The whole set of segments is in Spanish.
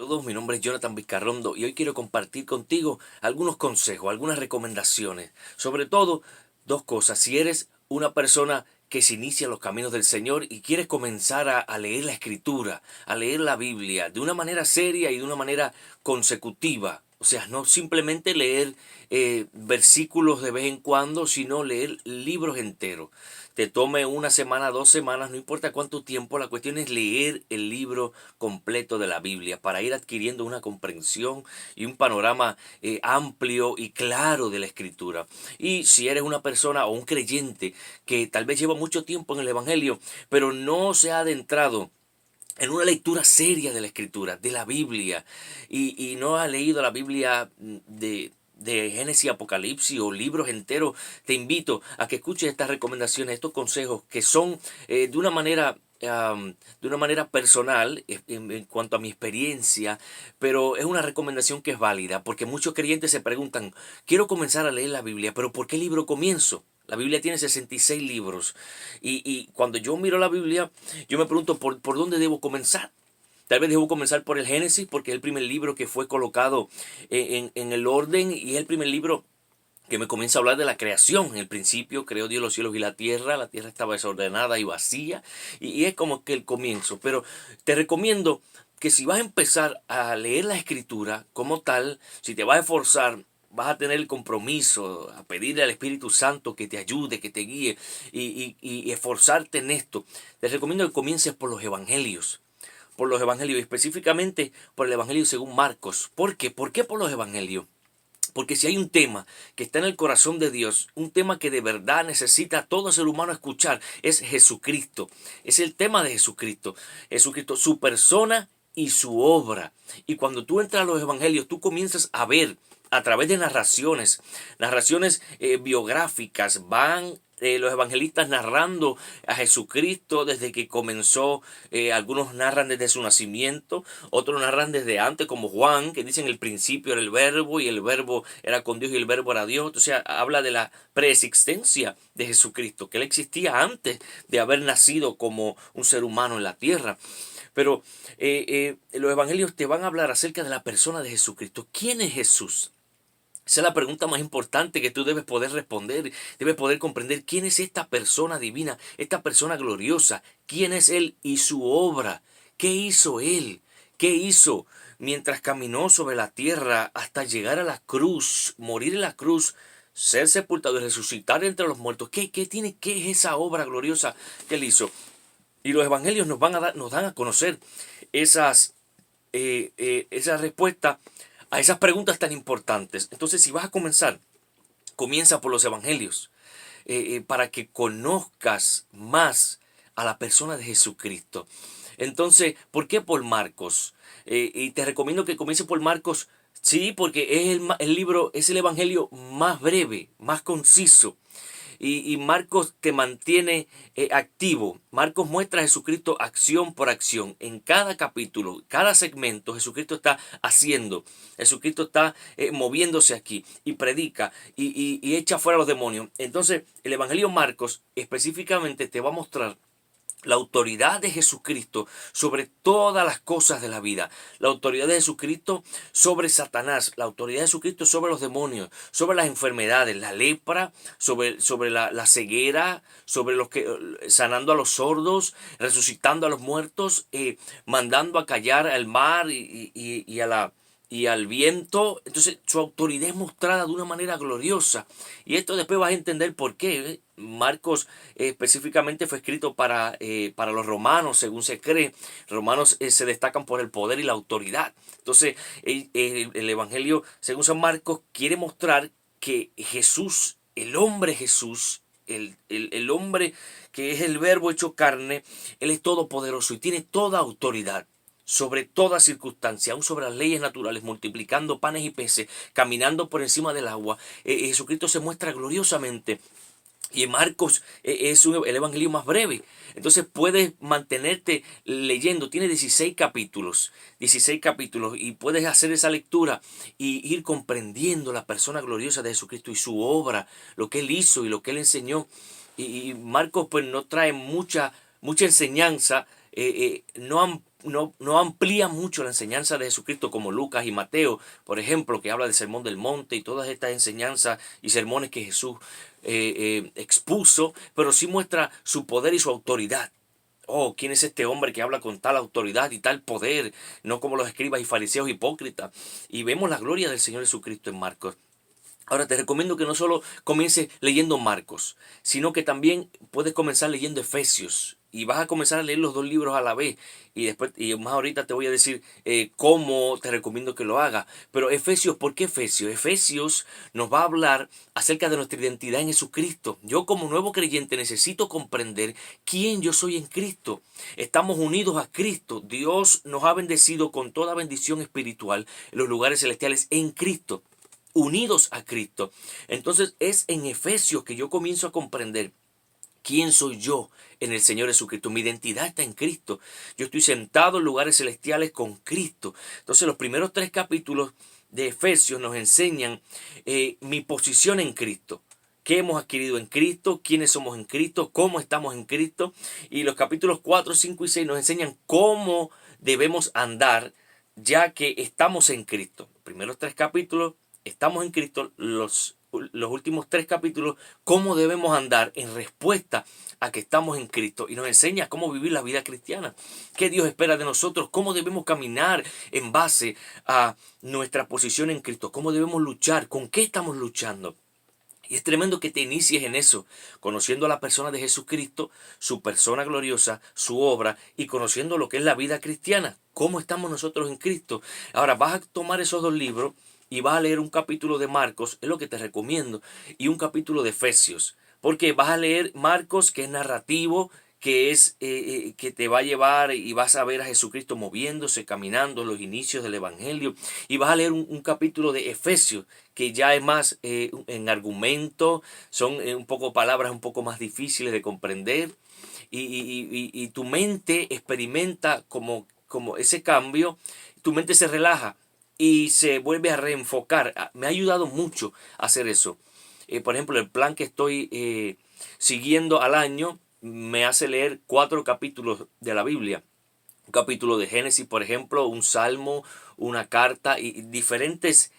Saludos, mi nombre es Jonathan Vizcarrondo y hoy quiero compartir contigo algunos consejos, algunas recomendaciones. Sobre todo, dos cosas. Si eres una persona que se inicia en los caminos del Señor y quieres comenzar a leer la Escritura, a leer la Biblia de una manera seria y de una manera consecutiva. O sea, no simplemente leer versículos de vez en cuando, sino leer libros enteros. Te tome una semana, 2 semanas, no importa cuánto tiempo, la cuestión es leer el libro completo de la Biblia para ir adquiriendo una comprensión y un panorama amplio y claro de la Escritura. Y si eres una persona o un creyente que tal vez lleva mucho tiempo en el Evangelio, pero no se ha adentrado en una lectura seria de la Escritura, de la Biblia, y no ha leído la Biblia de Génesis, Apocalipsis o libros enteros, te invito a que escuches estas recomendaciones, estos consejos que son de una manera personal en cuanto a mi experiencia, pero es una recomendación que es válida, porque muchos creyentes se preguntan, quiero comenzar a leer la Biblia, pero ¿por qué libro comienzo? La Biblia tiene 66 libros y cuando yo miro la Biblia, yo me pregunto por dónde debo comenzar. Tal vez debo comenzar por el Génesis porque es el primer libro que fue colocado en el orden y es el primer libro que me comienza a hablar de la creación. En el principio creó Dios los cielos y la tierra estaba desordenada y vacía y es como que el comienzo. Pero te recomiendo que si vas a empezar a leer la escritura como tal, si te vas a esforzar, vas a tener el compromiso a pedirle al Espíritu Santo que te ayude, que te guíe y esforzarte en esto. Te recomiendo que comiences por los evangelios, específicamente por el evangelio según Marcos. ¿Por qué? ¿Por qué por los evangelios? Porque si hay un tema que está en el corazón de Dios, un tema que de verdad necesita todo ser humano escuchar, es Jesucristo. Es el tema de Jesucristo. Jesucristo, su persona y su obra. Y cuando tú entras a los evangelios, tú comienzas a ver a través de narraciones biográficas, van los evangelistas narrando a Jesucristo desde que comenzó, algunos narran desde su nacimiento, otros narran desde antes, como Juan, que dicen el principio era el verbo y el verbo era con Dios y el verbo era Dios. O sea, habla de la preexistencia de Jesucristo, que él existía antes de haber nacido como un ser humano en la tierra. Pero los evangelios te van a hablar acerca de la persona de Jesucristo. ¿Quién es Jesús? Esa es la pregunta más importante que tú debes poder responder, debes poder comprender quién es esta persona divina, esta persona gloriosa, quién es Él y su obra, qué hizo Él, qué hizo mientras caminó sobre la tierra hasta llegar a la cruz, morir en la cruz, ser sepultado y resucitar entre los muertos. ¿Qué es esa obra gloriosa que Él hizo? Y los evangelios nos dan a conocer esas, esa respuesta a esas preguntas tan importantes. Entonces, si vas a comenzar, comienza por los evangelios, para que conozcas más a la persona de Jesucristo. Entonces, ¿por qué por Marcos? Y te recomiendo que comiences por Marcos, sí, porque es el libro, es el evangelio más breve, más conciso. Y Marcos te mantiene activo. Marcos muestra a Jesucristo acción por acción. En cada capítulo, cada segmento, Jesucristo está haciendo. Jesucristo está moviéndose aquí y predica y echa fuera a los demonios. Entonces, el Evangelio Marcos específicamente te va a mostrar la autoridad de Jesucristo sobre todas las cosas de la vida. La autoridad de Jesucristo sobre Satanás. La autoridad de Jesucristo sobre los demonios. Sobre las enfermedades. La lepra. Sobre la ceguera. Sobre los que sanando a los sordos. Resucitando a los muertos. Mandando a callar al mar y al viento. Entonces su autoridad es mostrada de una manera gloriosa. Y esto después vas a entender por qué. Marcos específicamente fue escrito para los romanos, según se cree. Romanos se destacan por el poder y la autoridad. Entonces, el Evangelio, según San Marcos, quiere mostrar que Jesús, el hombre Jesús, el hombre que es el verbo hecho carne, Él es todopoderoso y tiene toda autoridad sobre toda circunstancia, aún sobre las leyes naturales, multiplicando panes y peces, caminando por encima del agua. Jesucristo se muestra gloriosamente y en Marcos es el evangelio más breve. Entonces puedes mantenerte leyendo. Tiene 16 capítulos. 16 capítulos. Y puedes hacer esa lectura y ir comprendiendo la persona gloriosa de Jesucristo y su obra, lo que Él hizo y lo que Él enseñó. Y Marcos pues no trae mucha enseñanza. No no amplía mucho la enseñanza de Jesucristo como Lucas y Mateo, por ejemplo, que habla del Sermón del Monte y todas estas enseñanzas y sermones que Jesús expuso, pero sí muestra su poder y su autoridad. Oh, ¿quién es este hombre que habla con tal autoridad y tal poder? No como los escribas y fariseos hipócritas. Y vemos la gloria del Señor Jesucristo en Marcos. Ahora te recomiendo que no solo comiences leyendo Marcos, sino que también puedes comenzar leyendo Efesios. Y vas a comenzar a leer los dos libros a la vez. Y después, y más ahorita te voy a decir cómo te recomiendo que lo hagas. Pero Efesios, ¿por qué Efesios? Efesios nos va a hablar acerca de nuestra identidad en Jesucristo. Yo como nuevo creyente necesito comprender quién yo soy en Cristo. Estamos unidos a Cristo. Dios nos ha bendecido con toda bendición espiritual en los lugares celestiales en Cristo, unidos a Cristo. Entonces es en Efesios que yo comienzo a comprender quién soy yo en el Señor Jesucristo. Mi identidad está en Cristo. Yo estoy sentado en lugares celestiales con Cristo. Entonces los primeros 3 capítulos de Efesios nos enseñan mi posición en Cristo. ¿Qué hemos adquirido en Cristo? ¿Quiénes somos en Cristo? ¿Cómo estamos en Cristo? Y los capítulos 4, 5 y 6 nos enseñan cómo debemos andar ya que estamos en Cristo. Los primeros 3 capítulos estamos en Cristo, los últimos 3 capítulos, cómo debemos andar en respuesta a que estamos en Cristo. Y nos enseña cómo vivir la vida cristiana, qué Dios espera de nosotros, cómo debemos caminar en base a nuestra posición en Cristo, cómo debemos luchar, con qué estamos luchando. Y es tremendo que te inicies en eso, conociendo a la persona de Jesucristo, su persona gloriosa, su obra, y conociendo lo que es la vida cristiana, cómo estamos nosotros en Cristo. Ahora vas a tomar esos 2 libros y vas a leer un capítulo de Marcos, es lo que te recomiendo, y un capítulo de Efesios, porque vas a leer Marcos, que es narrativo, que te va a llevar y vas a ver a Jesucristo moviéndose, caminando, los inicios del Evangelio, y vas a leer un capítulo de Efesios, que ya es más en argumento, son un poco palabras un poco más difíciles de comprender, y tu mente experimenta como ese cambio, tu mente se relaja y se vuelve a reenfocar. Me ha ayudado mucho a hacer eso. Por ejemplo, el plan que estoy siguiendo al año me hace leer 4 capítulos de la Biblia. Un capítulo de Génesis, por ejemplo, un salmo, una carta y diferentes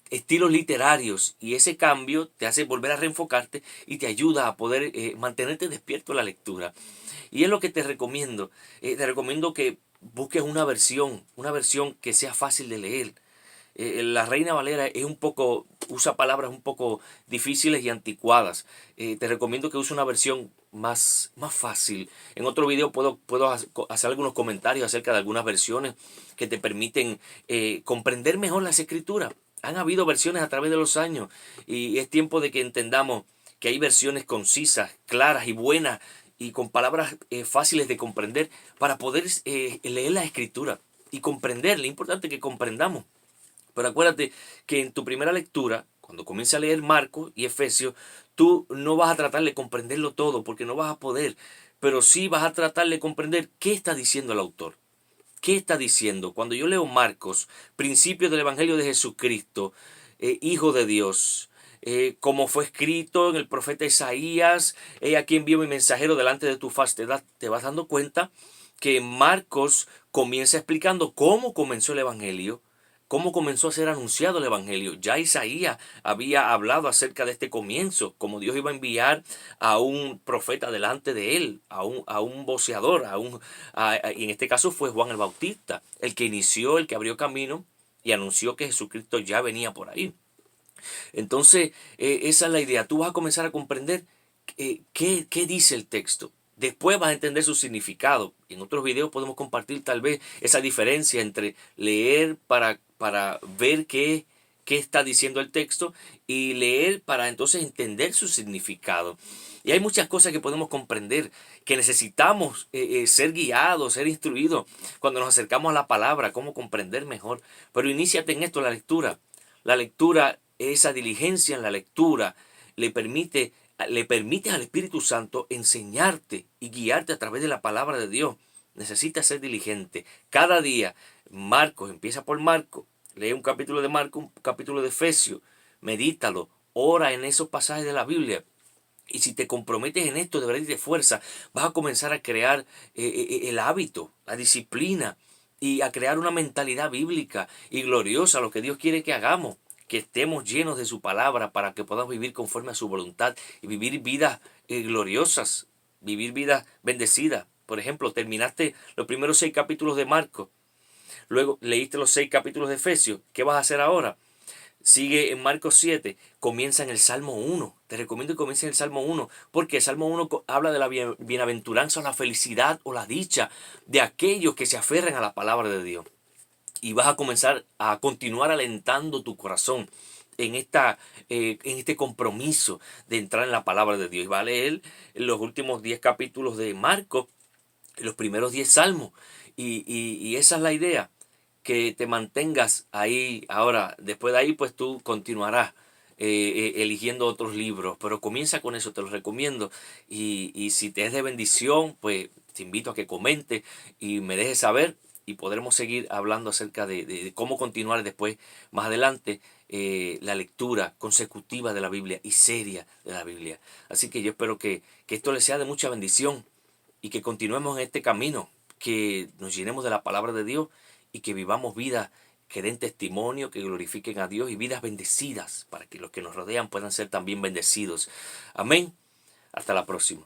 estilos literarios. Y ese cambio te hace volver a reenfocarte y te ayuda a poder mantenerte despierto en la lectura. Y es lo que te recomiendo. Te recomiendo que busques una versión que sea fácil de leer. La Reina Valera es usa palabras un poco difíciles y anticuadas. Te recomiendo que use una versión más fácil. En otro video puedo hacer algunos comentarios acerca de algunas versiones que te permiten comprender mejor las escrituras. Han habido versiones a través de los años y es tiempo de que entendamos que hay versiones concisas, claras y buenas y con palabras fáciles de comprender para poder leer la escritura y comprender. Lo importante es que comprendamos. Pero acuérdate que en tu primera lectura, cuando comiences a leer Marcos y Efesios, tú no vas a tratar de comprenderlo todo porque no vas a poder, pero sí vas a tratar de comprender qué está diciendo el autor. ¿Qué está diciendo? Cuando yo leo Marcos, principios del Evangelio de Jesucristo, Hijo de Dios, como fue escrito en el profeta Isaías, he aquí envío mi mensajero delante de tu faz, te vas dando cuenta que Marcos comienza explicando cómo comenzó el Evangelio, cómo comenzó a ser anunciado el Evangelio. Ya Isaías había hablado acerca de este comienzo, como Dios iba a enviar a un profeta delante de él, a un voceador, y en este caso fue Juan el Bautista, el que inició, el que abrió camino y anunció que Jesucristo ya venía por ahí. Entonces, esa es la idea. Tú vas a comenzar a comprender qué dice el texto. Después vas a entender su significado. En otros videos podemos compartir tal vez esa diferencia entre leer para ver qué está diciendo el texto y leer para entonces entender su significado. Y hay muchas cosas que podemos comprender, que necesitamos ser guiados, ser instruidos cuando nos acercamos a la palabra, cómo comprender mejor. Pero iníciate en esto, la lectura. La lectura, esa diligencia en la lectura, le permite al Espíritu Santo enseñarte y guiarte a través de la palabra de Dios. Necesitas ser diligente. Cada día, Marcos, empieza por Marcos, lee un capítulo de Marcos, un capítulo de Efesios, medítalo, ora en esos pasajes de la Biblia. Y si te comprometes en esto de verdad y de fuerza, vas a comenzar a crear el hábito, la disciplina y a crear una mentalidad bíblica y gloriosa, lo que Dios quiere que hagamos, que estemos llenos de su palabra para que podamos vivir conforme a su voluntad y vivir vidas gloriosas, vivir vidas bendecidas. Por ejemplo, terminaste los primeros 6 capítulos de Marcos, luego leíste los 6 capítulos de Efesios. ¿Qué vas a hacer ahora? Sigue en Marcos 7, comienza en el Salmo 1. Te recomiendo que comiences en el Salmo 1, porque el Salmo 1 habla de la bienaventuranza o la felicidad o la dicha de aquellos que se aferran a la palabra de Dios. Y vas a comenzar a continuar alentando tu corazón en este compromiso de entrar en la palabra de Dios. Y va a leer los últimos 10 capítulos de Marcos, los primeros 10 salmos. Y esa es la idea, que te mantengas ahí. Ahora, después de ahí, pues tú continuarás eligiendo otros libros, pero comienza con eso, te lo recomiendo. Y si te es de bendición, pues te invito a que comentes y me dejes saber y podremos seguir hablando acerca de cómo continuar después, más adelante, la lectura consecutiva de la Biblia y seria de la Biblia. Así que yo espero que esto les sea de mucha bendición y que continuemos en este camino, que nos llenemos de la palabra de Dios y que vivamos vidas que den testimonio, que glorifiquen a Dios y vidas bendecidas para que los que nos rodean puedan ser también bendecidos. Amén. Hasta la próxima.